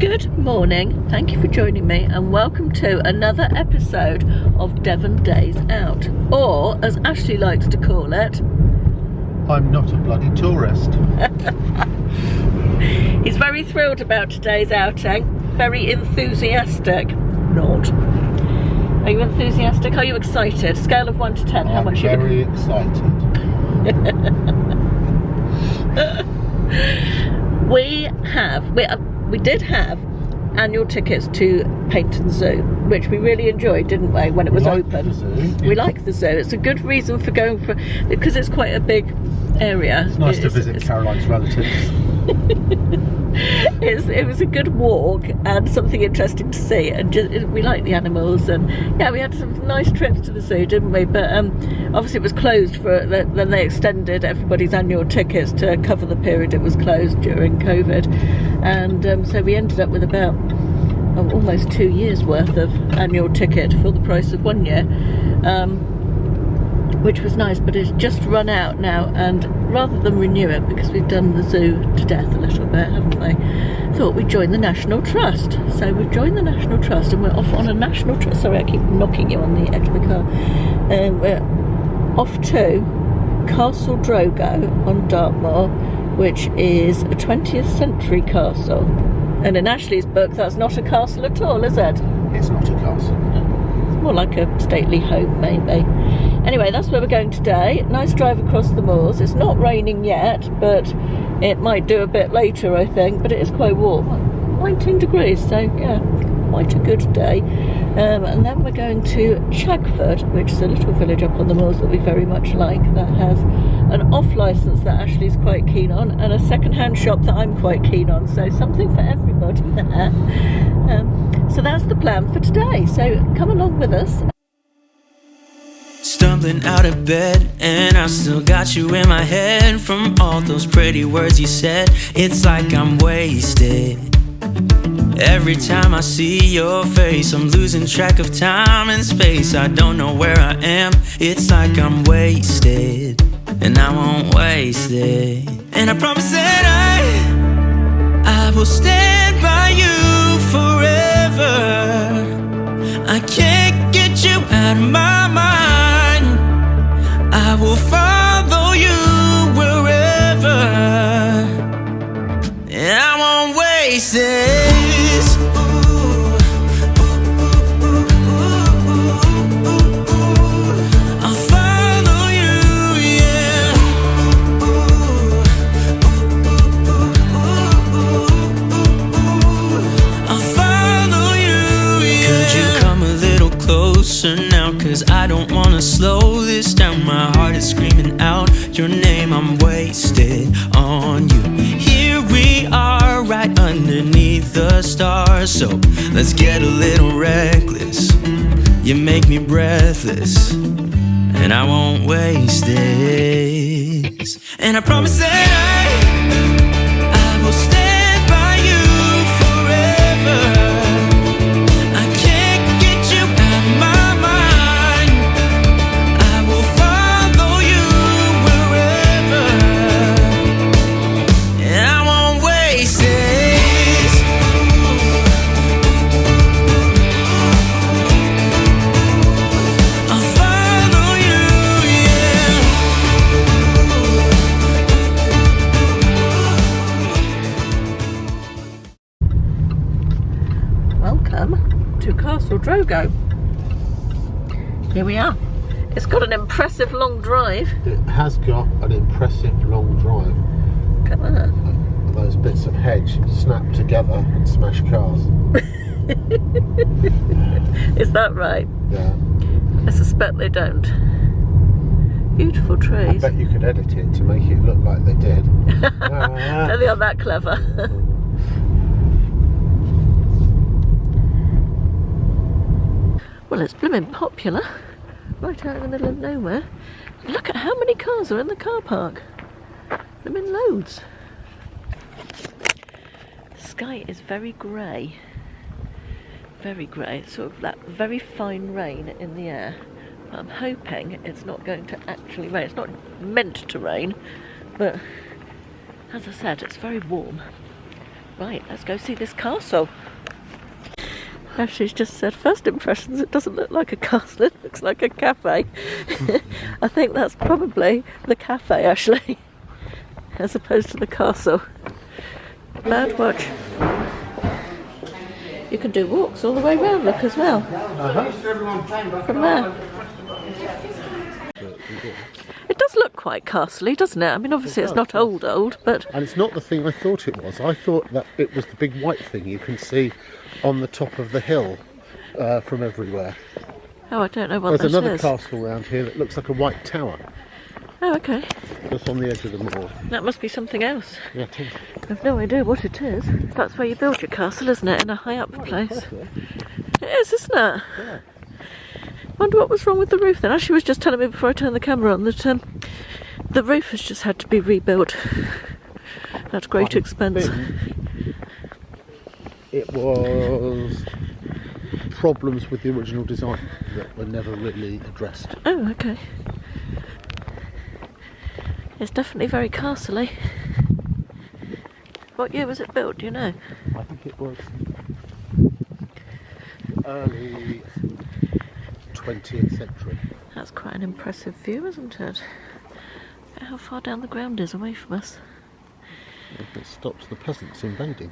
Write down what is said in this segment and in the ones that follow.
Good morning, thank you for joining me and welcome to another episode of Devon Days Out, or as Ashley likes to call it, I'm not a bloody tourist. He's very thrilled about today's outing, very enthusiastic. Not. Are you enthusiastic? Are you excited? Scale of 1 to 10, how much are you very excited. We did have annual tickets to Paynton Zoo, which we really enjoyed, didn't we, when it was open? We like the zoo. It's a good reason for going for, because it's quite a big area. It's nice to visit Caroline's relatives. It was a good walk and something interesting to see, and we like the animals, and yeah, we had some nice trips to the zoo, didn't we? But obviously it was closed then they extended everybody's annual tickets to cover the period it was closed during COVID, and so we ended up with about almost 2 years worth of annual ticket for the price of 1 year, which was nice, but it's just run out now, and rather than renew it, because we've done the zoo to death a little bit, haven't we, thought we'd join the National Trust. So we've joined the National Trust and we're off on a National Trust. Sorry, I keep knocking you on the edge of the car. We're off to Castle Drogo on Dartmoor, which is a 20th century castle. And in Ashley's book, that's not a castle at all, is it? It's not a castle. It's more like a stately home, maybe. Anyway, that's where we're going today. Nice drive across the moors. It's not raining yet, but it might do a bit later, I think. But it is quite warm, 19 degrees, so yeah, quite a good day. And then we're going to Chagford, which is a little village up on the moors that we very much like, that has an off licence that Ashley's quite keen on, and a second-hand shop that I'm quite keen on, so something for everybody there. So that's the plan for today, so come along with us. Stumbling out of bed, and I still got you in my head. From all those pretty words you said, it's like I'm wasted. Every time I see your face, I'm losing track of time and space. I don't know where I am, it's like I'm wasted, and I won't waste it. And I promise that I will stand by you forever. I can't get you out of my mind. I will follow you wherever, and I won't waste this. I'll follow you, yeah. I'll follow you, yeah. Could you come a little closer now? 'Cause I don't wanna slow this down. My heart is screaming out your name. I'm wasted on you. Here we are, right underneath the stars. So let's get a little reckless. You make me breathless, and I won't waste this. And I promise that I will stand by you forever. To Castle Drogo. Here we are. It's got an impressive long drive. It has got an impressive long drive. Look at that. Those bits of hedge snap together and smash cars. Is that right? Yeah. I suspect they don't. Beautiful trees. I bet you could edit it to make it look like they did. No, they aren't that clever. Well, it's blooming popular, right out in the middle of nowhere. Look at how many cars are in the car park. There have been loads. The sky is very grey. Very grey, it's sort of that very fine rain in the air. But I'm hoping it's not going to actually rain. It's not meant to rain, but as I said, it's very warm. Right, let's go see this castle. Ashley's just said, first impressions, it doesn't look like a castle, it looks like a cafe. I think that's probably the cafe, Ashley, as opposed to the castle. Birdwatch. You can do walks all the way round, look, as well. From there. It does look quite castle-y, doesn't it? I mean, obviously it's not old, but... And it's not the thing I thought it was. I thought that it was the big white thing you can see on the top of the hill from everywhere. Oh, I don't know what that is. There's another castle around here that looks like a white tower. Oh, okay. Just on the edge of the moor. That must be something else. Yeah, it is. I've no idea what it is. That's where you build your castle, isn't it? In a high-up place. It is, isn't it? Yeah. Wonder what was wrong with the roof then. Ashley was just telling me before I turned the camera on that the roof has just had to be rebuilt at great expense. It was problems with the original design that were never really addressed. Oh, okay. It's definitely very castle-y. What year was it built, do you know? I think it was early 20th century. That's quite an impressive view, isn't it? How far down the ground is away from us? If it stops the peasants invading.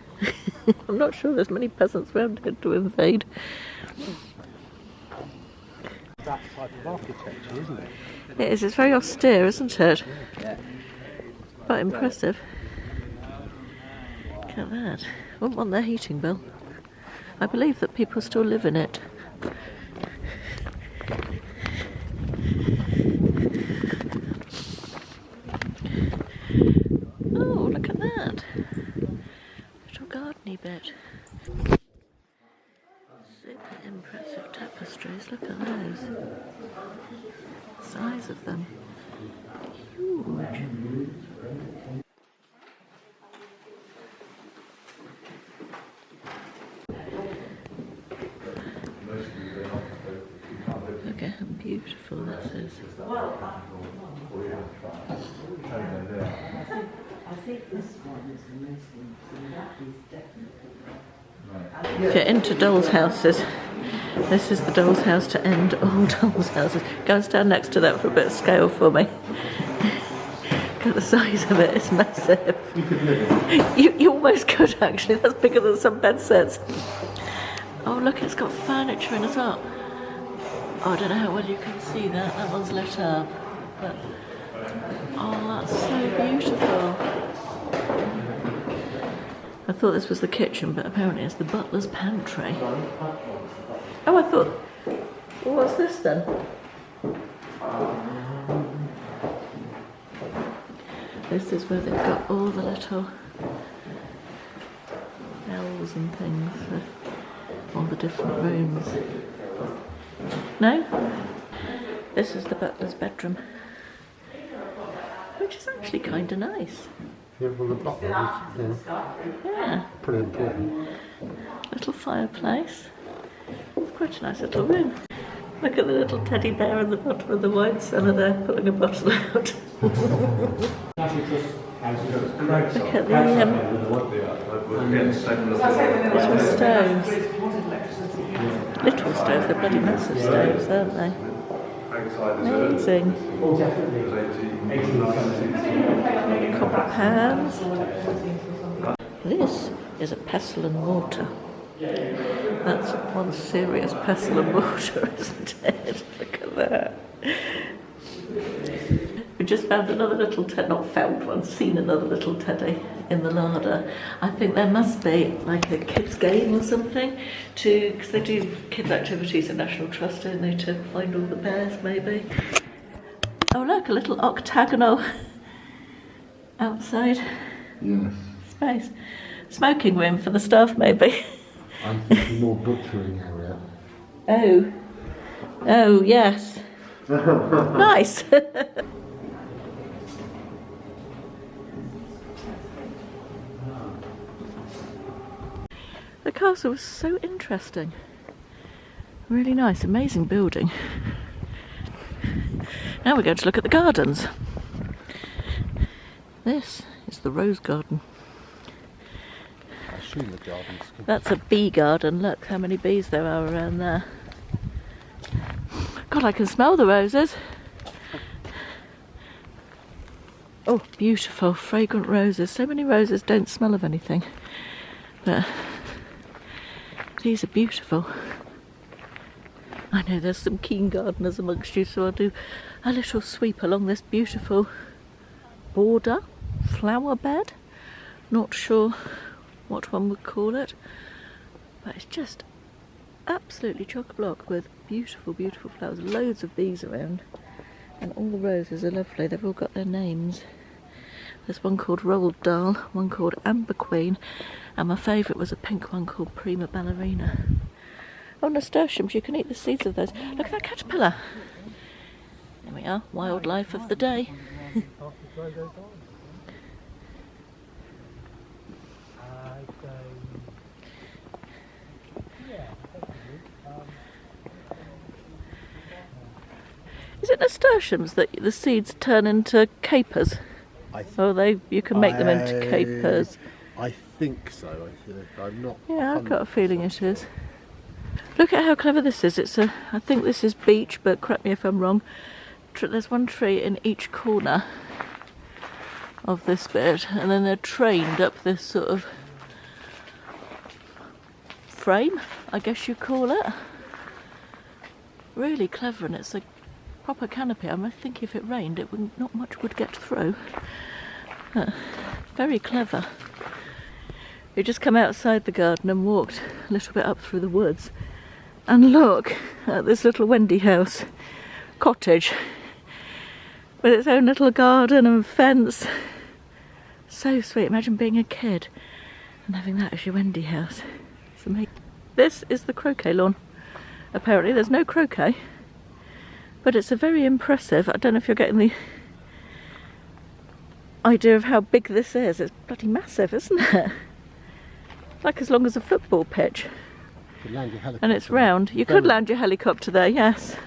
I'm not sure there's many peasants around here to invade. That type of architecture, isn't it? It is, it's very austere, isn't it? Quite impressive. Look at that. Wouldn't want their heating bill. I believe that people still live in it. Oh, look at that. Little gardeny bit. Super impressive tapestries, look at those. The size of them. Huge. Look at how beautiful this is. I think this one is the most important. That is definitely. If you're into dolls' houses, this is the doll's house to end all dolls' houses. Go and stand next to that for a bit of scale for me. Look at the size of it, it's massive. You almost could actually, that's bigger than some bed sets. Oh look, it's got furniture in as well. Oh, I don't know how well you can see that, that one's lit up. But, oh, that's so beautiful. I thought this was the kitchen, but apparently it's the butler's pantry. Oh, I thought, well, what's this then? This is where they've got all the little bells and things for all the different rooms. No? This is the butler's bedroom, which is actually kind of nice. Yeah, well, the butler is Yeah. pretty important. Little fireplace. Quite a nice little room. Look at the little teddy bear in the bottom of the wine cellar there, pulling a bottle out. Look at the little stoves. Little stoves, they're bloody massive stoves, aren't they? Amazing. Copper pans. This is a pestle and mortar. That's one serious pestle and mortar, isn't it? Look at that. We just found another little teddy, not found one, seen another little teddy in the larder. I think there must be like a kids game or something because they do kids activities at National Trust, don't they, to find all the bears maybe. Oh look, a little octagonal outside space. Smoking room for the staff maybe. I'm thinking more butchering area. Oh yes. Nice. The castle was so interesting. Really nice, amazing building. Now we're going to look at the gardens. This is the rose garden. tulip gardens. That's a bee garden. Look how many bees there are around there. God, I can smell the roses. Oh, beautiful, fragrant roses. So many roses don't smell of anything. But these are beautiful. I know there's some keen gardeners amongst you, so I'll do a little sweep along this beautiful border, flower bed. Not sure what one would call it, but it's just absolutely chock-a-block with beautiful, beautiful flowers. Loads of bees around, and all the roses are lovely. They've all got their names. There's one called Roald Dahl, one called Amber Queen, and my favourite was a pink one called Prima Ballerina. Oh, nasturtiums, you can eat the seeds of those. Look at that caterpillar. There we are, wildlife of the day. Is it nasturtiums that the seeds turn into capers? You can make them into capers. I think so. I'm not. Yeah, I've got a feeling it is. Look at how clever this is. I think this is beech, but correct me if I'm wrong. There's one tree in each corner of this bit, and then they're trained up this sort of frame, I guess you call it. Really clever, and it's a proper canopy. I think if it rained, not much would get through. Very clever. We just come outside the garden and walked a little bit up through the woods, and look at this little Wendy house cottage with its own little garden and fence. So sweet. Imagine being a kid and having that as your Wendy house. It's amazing. This is the croquet lawn. Apparently there's no croquet, but it's a very impressive. I don't know if you're getting the idea of how big this is. It's bloody massive, isn't it? Like as long as a football pitch. And it's round. You could land your helicopter there, yes.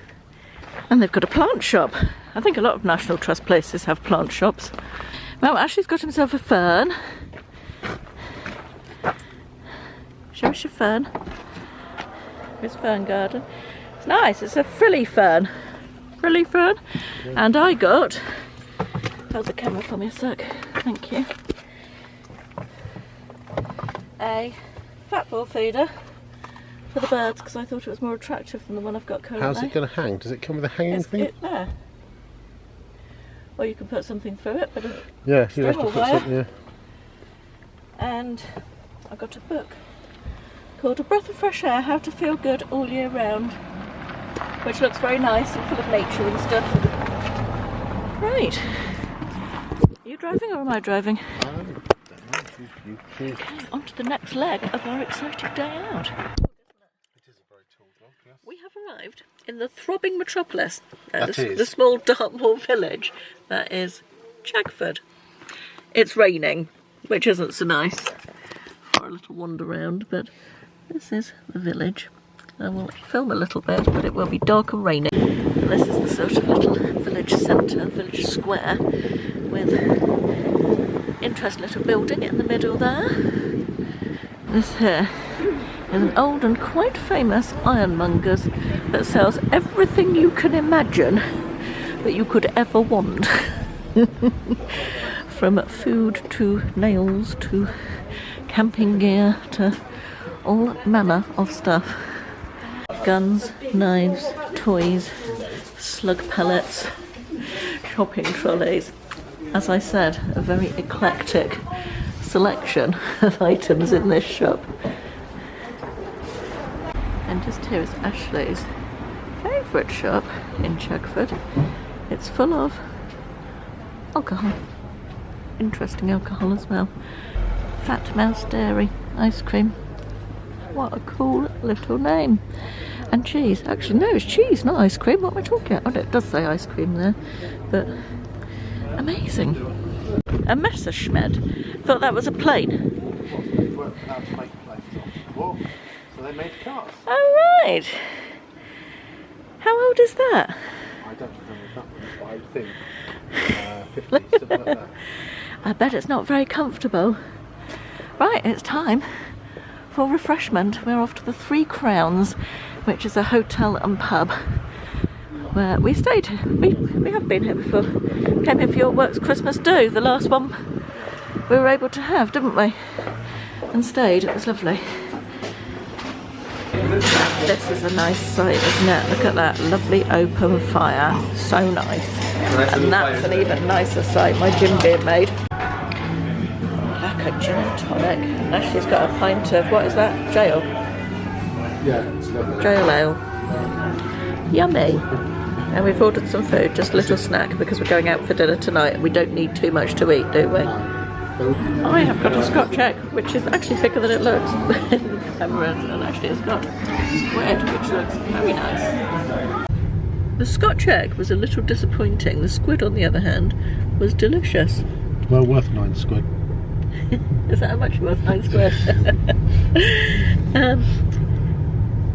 And they've got a plant shop. I think a lot of National Trust places have plant shops. Well, Ashley's got himself a fern. Show us your fern. His fern garden. It's nice. It's a frilly fern. Frilly fern. And I got... Hold the camera for me a sec. Thank you. A fat ball feeder for the birds, because I thought it was more attractive than the one I've got currently. How's it going to hang? Does it come with a hanging thing? It's there. Or you can put something through it, but yeah, you have to put something. Yeah. And I got a book called A Breath of Fresh Air: How to Feel Good All Year Round, which looks very nice and full of nature and stuff. Right. Are you driving or am I driving? Okay, on to the next leg of our exciting day out. It is a very tall dog, yes. We have arrived in the throbbing metropolis. That is. The small Dartmoor village. That is Chagford. It's raining, which isn't so nice for a little wander round, but this is the village. I will film a little bit, but it will be dark and rainy. And this is the sort of little village centre, village square, with interesting little building in the middle there. This here is an old and quite famous ironmonger's that sells everything you can imagine that you could ever want. From food to nails to camping gear to all manner of stuff. Guns, knives, toys, slug pellets, shopping trolleys. As I said, a very eclectic selection of items in this shop. And just here is Ashley's favourite shop in Chagford. It's full of alcohol. Interesting alcohol as well. Fat Mouse Dairy ice cream. What a cool little name. And cheese. Actually, no, it's cheese, not ice cream. What am I talking about? Oh, it does say ice cream there. But amazing. A Messerschmitt. Thought that was a plane. So they made cars. Oh, right. How old is that? I don't remember that one, but I would think 50, something like that. I bet it's not very comfortable. Right, it's time for refreshment. We're off to the Three Crowns, which is a hotel and pub where we stayed. We have been here before. Came here for your work's Christmas do, the last one we were able to have, didn't we? And stayed. It was lovely. This is a nice sight, isn't it? Look at that lovely open fire. So nice. And that's an even nicer sight. My gin being made. Like a gin and tonic. Ashley's got a pint of, what is that? Jail? Yeah, it's lovely. Jail ale. Yummy. And we've ordered some food, just a little snack, because we're going out for dinner tonight and we don't need too much to eat, do we? I have got a Scotch egg, which is actually thicker than it looks. And actually it's got squid, which looks very nice. The Scotch egg was a little disappointing. The squid, on the other hand, was delicious. Well worth 9 squid. Is that how much it was? 9 squid.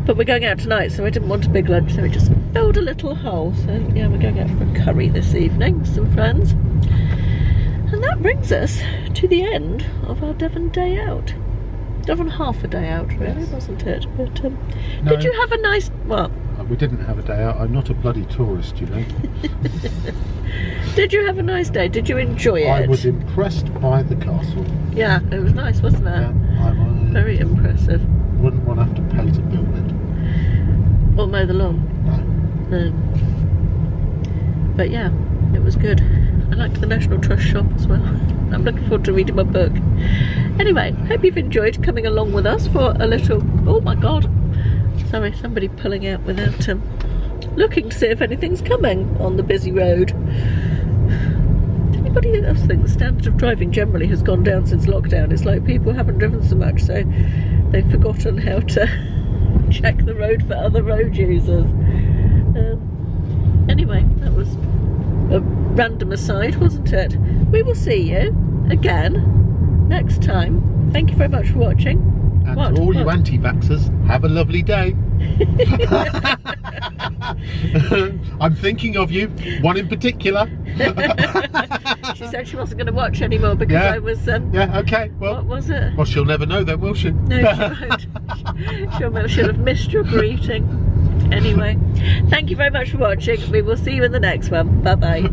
But we're going out tonight, so I didn't want a big lunch, so we just filled a little hole. So yeah, we're going out for a curry this evening with some friends. And that brings us to the end of our Devon day out. Devon half a day out, really, wasn't it? But No. Did you have a nice... Well, We didn't have a day out. I'm not a bloody tourist, you know. did you have a nice day? Did you enjoy it? I was impressed by the castle. Yeah, it was nice, wasn't it? Yeah, I was. Very impressive. Wouldn't want to have to pay to build it. Or mow the lawn. No. No. But yeah, it was good. I liked the National Trust shop as well. I'm looking forward to reading my book. Anyway, hope you've enjoyed coming along with us for a little... Oh my god. Sorry, somebody pulling out without looking to see if anything's coming on the busy road. Anybody else think the standard of driving generally has gone down since lockdown? It's like people haven't driven so much, so they've forgotten how to check the road for other road users. Anyway, that was a random aside, wasn't it? We will see you again next time. Thank you very much for watching. And to all you anti-vaxxers, have a lovely day. I'm thinking of you, one in particular. She said she wasn't going to watch anymore because I was... yeah, okay. Well, what was it? Well, she'll never know then, will she? No, she won't. She'll have missed your greeting. Anyway, thank you very much for watching. We will see you in the next one. Bye bye.